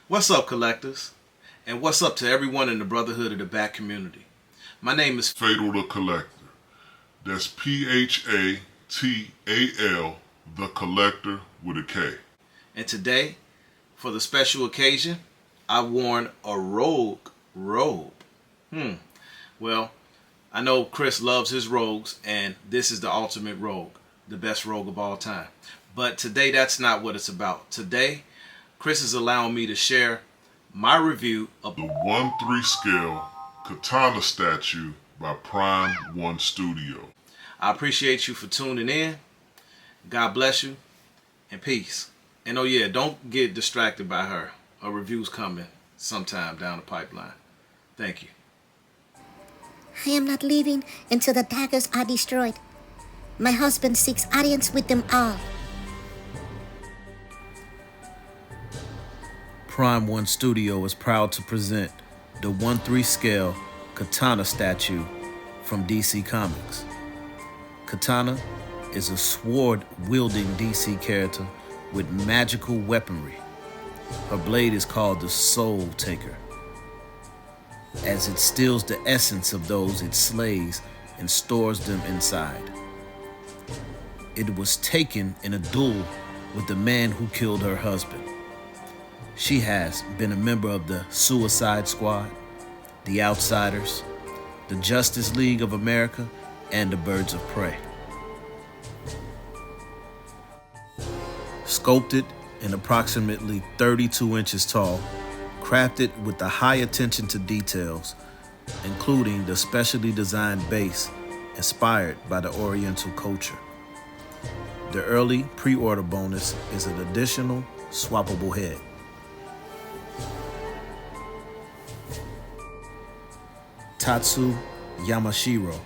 What's up, collectors? And what's up to everyone in the Brotherhood of the Bat community? My name is PhAtaL the Collector. That's PhAtaL, the Collector with a K. And today, for the special occasion, I've worn a rogue robe. Well, I know Chris loves his rogues, and this is the ultimate rogue, the best rogue of all time. But today, that's not what it's about. Today, Chris is allowing me to share my review of The 1/3 scale Katana Statue by Prime 1 Studio. I appreciate you for tuning in. God bless you, and peace. And oh yeah, don't get distracted by her. A review's coming sometime down the pipeline. Thank you. I am not leaving until the daggers are destroyed. My husband seeks audience with them all. Prime 1 Studio is proud to present the 1/3 scale Katana Statue from DC Comics. Katana is a sword-wielding DC character with magical weaponry. Her blade is called the Soultaker, as it steals the essence of those it slays and stores them inside. It was taken in a duel with the man who killed her husband. She has been a member of the Suicide Squad, the Outsiders, the Justice League of America, and the Birds of Prey. Sculpted and approximately 32 inches tall, crafted with a high attention to details, including the specially designed base inspired by the oriental culture. The early pre-order bonus is an additional swappable head. Tatsu Yamashiro,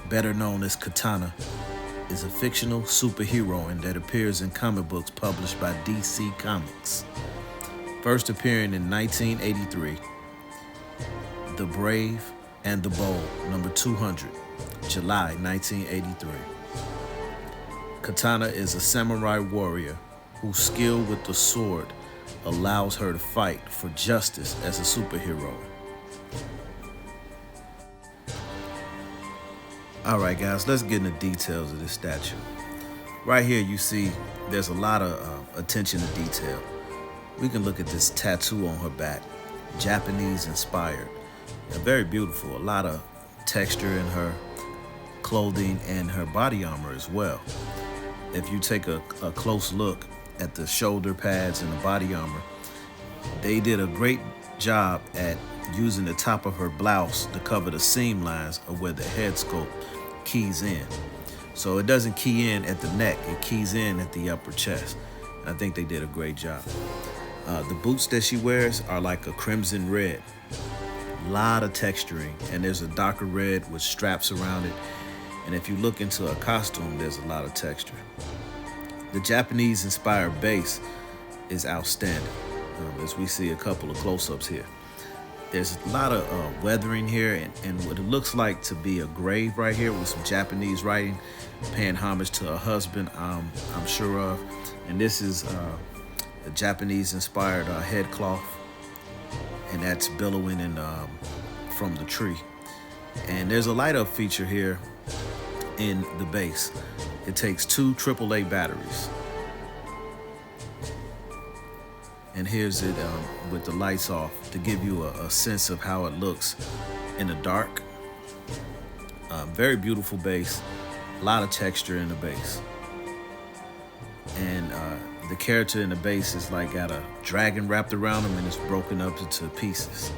better known as Katana, is a fictional superheroine that appears in comic books published by DC Comics. First appearing in 1983, The Brave and the Bold, number 200, July 1983. Katana is a samurai warrior whose skill with the sword allows her to fight for justice as a superhero. All right, guys, let's get into details of this statue. Right here, you see there's a lot of attention to detail. We can look at this tattoo on her back, Japanese inspired. Very beautiful, a lot of texture in her clothing and her body armor as well. If you take a close look at the shoulder pads and the body armor, they did a great job at using the top of her blouse to cover the seam lines of where the head sculpt keys in. So it doesn't key in at the neck, it keys in at the upper chest. And I think they did a great job. The boots that she wears are like a crimson red. A lot of texturing, and there's a darker red with straps around it. And if you look into her costume, there's a lot of texture. The Japanese inspired base is outstanding, as we see a couple of close-ups here. There's a lot of weathering here and what it looks like to be a grave right here with some Japanese writing, paying homage to her husband, I'm sure of. And this is a Japanese-inspired head cloth, and that's billowing from the tree. And there's a light-up feature here in the base. It takes 2 AAA batteries. And here's it with the lights off to give you a sense of how it looks in the dark. Very beautiful base, a lot of texture in the base. And the character in the base is like got a dragon wrapped around him and it's broken up into pieces.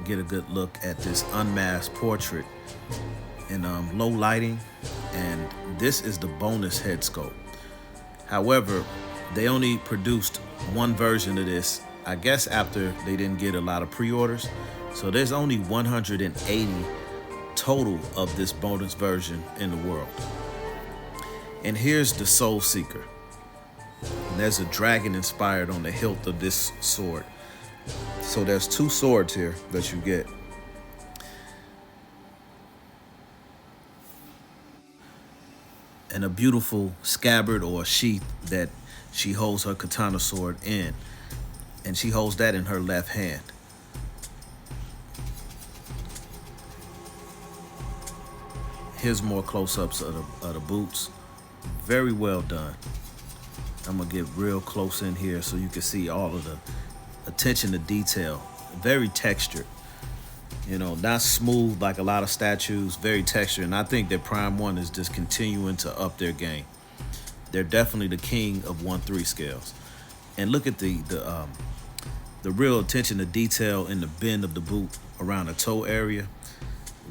Get a good look at this unmasked portrait in low lighting, and this is the bonus head sculpt. However, they only produced one version of this, I guess after they didn't get a lot of pre-orders. So there's only 180 total of this bonus version in the world. And here's the Soul Seeker. And there's a dragon inspired on the hilt of this sword. So there's 2 swords here that you get. and a beautiful scabbard or sheath that she holds her katana sword in. And she holds that in her left hand. Here's more close-ups of the boots. Very well done. I'm gonna get real close in here so you can see all of the attention to detail. Very textured. You know, not smooth like a lot of statues, very textured. And I think that Prime 1 is just continuing to up their game. They're definitely the king of 1/3 scales. And look at the real attention to detail in the bend of the boot around the toe area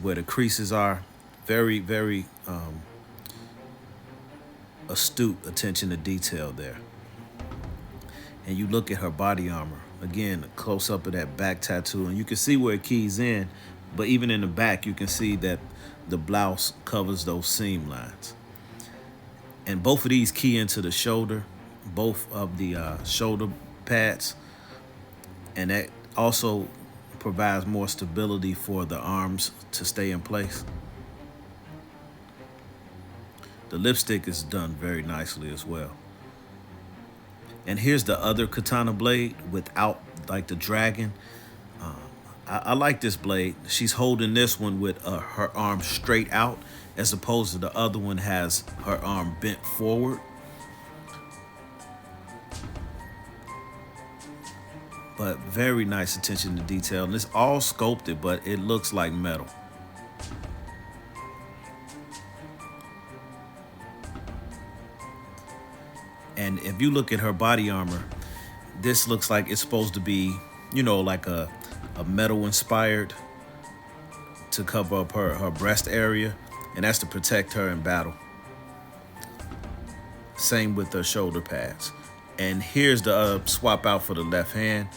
where the creases are. Very, very astute attention to detail there. And you look at her body armor. Again, a close up of that back tattoo, and you can see where it keys in, but even in the back, you can see that the blouse covers those seam lines. And both of these key into the shoulder, both of the shoulder pads, and that also provides more stability for the arms to stay in place. The lipstick is done very nicely as well. And here's the other katana blade without like the dragon. I like this blade. She's holding this one with her arm straight out, as opposed to the other one has her arm bent forward. But very nice attention to detail. And it's all sculpted, but it looks like metal. And if you look at her body armor, this looks like it's supposed to be, you know, like a metal inspired to cover up her breast area. And that's to protect her in battle. Same with the shoulder pads. And here's the swap out for the left hand.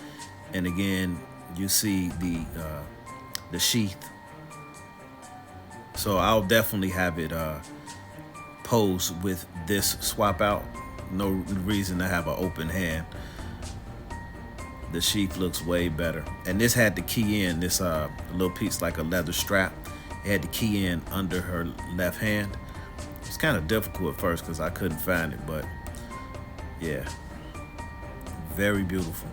And again, you see the sheath. So I'll definitely have it posed with this swap out. No reason to have an open hand. The sheath looks way better. And this had the key in, this little piece like a leather strap. It had the key in under her left hand. It's kind of difficult at first because I couldn't find it, but yeah, very beautiful.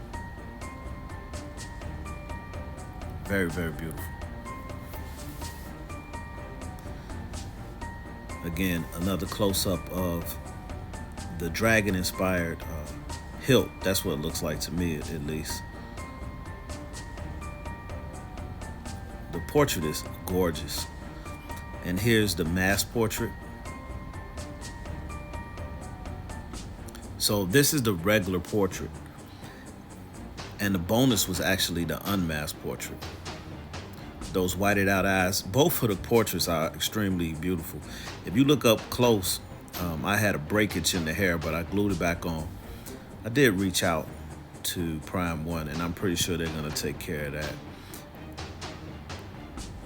Very, very beautiful. Again, another close-up of the dragon-inspired hilt. That's what it looks like to me, at least. The portrait is gorgeous. And here's the mass portrait. So this is the regular portrait. And the bonus was actually the unmasked portrait. Those whited out eyes. Both of the portraits are extremely beautiful. If you look up close, I had a breakage in the hair, but I glued it back on. I did reach out to Prime 1, and I'm pretty sure they're going to take care of that.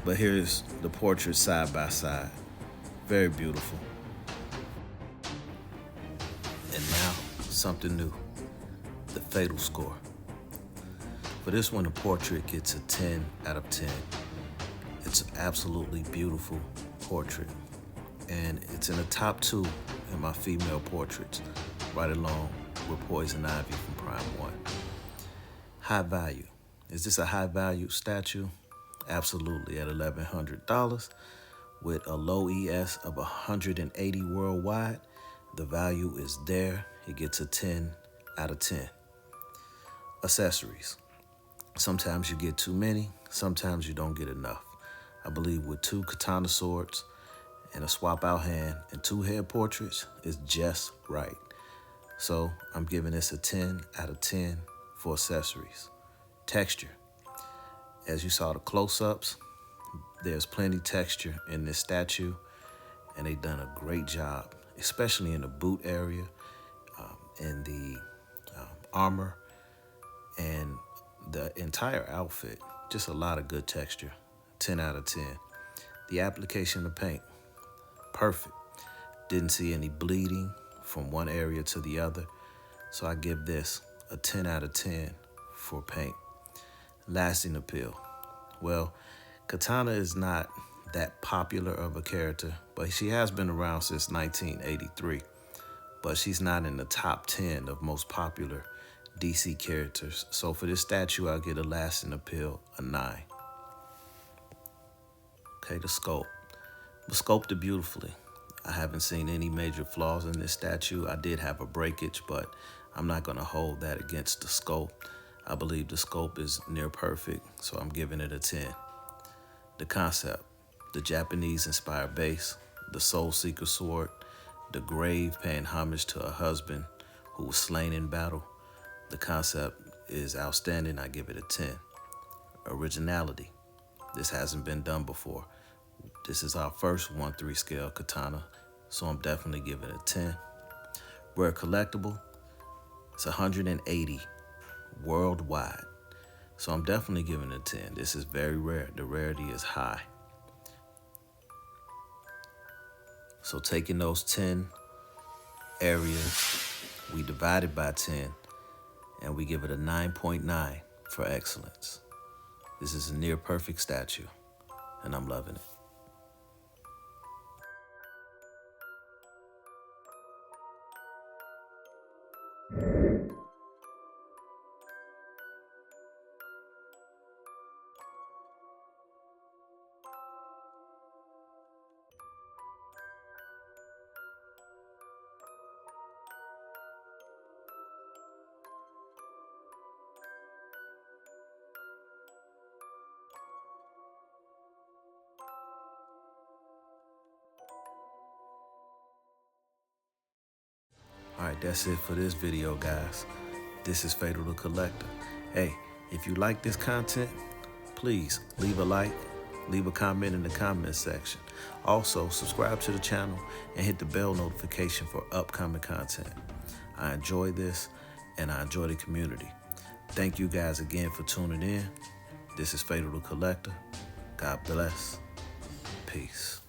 But here's the portrait side by side. Very beautiful. And now, something new. The PhAtaL score. For this one, the portrait gets a 10 out of 10. It's an absolutely beautiful portrait. And it's in the top 2 in my female portraits, right along with Poison Ivy from Prime 1. High value. Is this a high value statue? Absolutely, at $1,100 with a low ES of 180 worldwide. The value is there. It gets a 10 out of 10. Accessories. Sometimes you get too many, sometimes you don't get enough. I believe with 2 katana swords and a swap out hand and 2 head portraits is just right. So I'm giving this a 10 out of 10 for accessories. Texture. As you saw the close-ups, there's plenty texture in this statue, and they've done a great job, especially in the boot area, in the armor, and the entire outfit. Just a lot of good texture. 10 out of 10. The application of paint, perfect. Didn't see any bleeding from one area to the other, so I give this a 10 out of 10 for paint. Lasting appeal. Well, katana is not that popular of a character, but she has been around since 1983. But she's not in the top 10 of most popular DC characters. So for this statue, I'll get a lasting appeal, a 9. Okay, the sculpt. But sculpted beautifully. I haven't seen any major flaws in this statue. I did have a breakage, but I'm not going to hold that against the sculpt. I believe the sculpt is near perfect, so I'm giving it a 10. The concept, the Japanese-inspired base, the Soultaker Sword, the grave paying homage to a husband who was slain in battle. The concept is outstanding. I give it a 10. Originality. This hasn't been done before. This is our first 1/3 scale katana, so I'm definitely giving it a 10. Rare collectible. It's 180 worldwide, so I'm definitely giving it a 10. This is very rare. The rarity is high. So taking those 10 areas, we divide it by 10, and we give it a 9.9 for excellence. This is a near perfect statue, and I'm loving it. All right, that's it for this video, guys. This is PhAtaL the Collector. Hey, if you like this content, please leave a like, leave a comment in the comment section. Also, subscribe to the channel and hit the bell notification for upcoming content. I enjoy this, and I enjoy the community. Thank you guys again for tuning in. This is PhAtaL the Collector. God bless. Peace.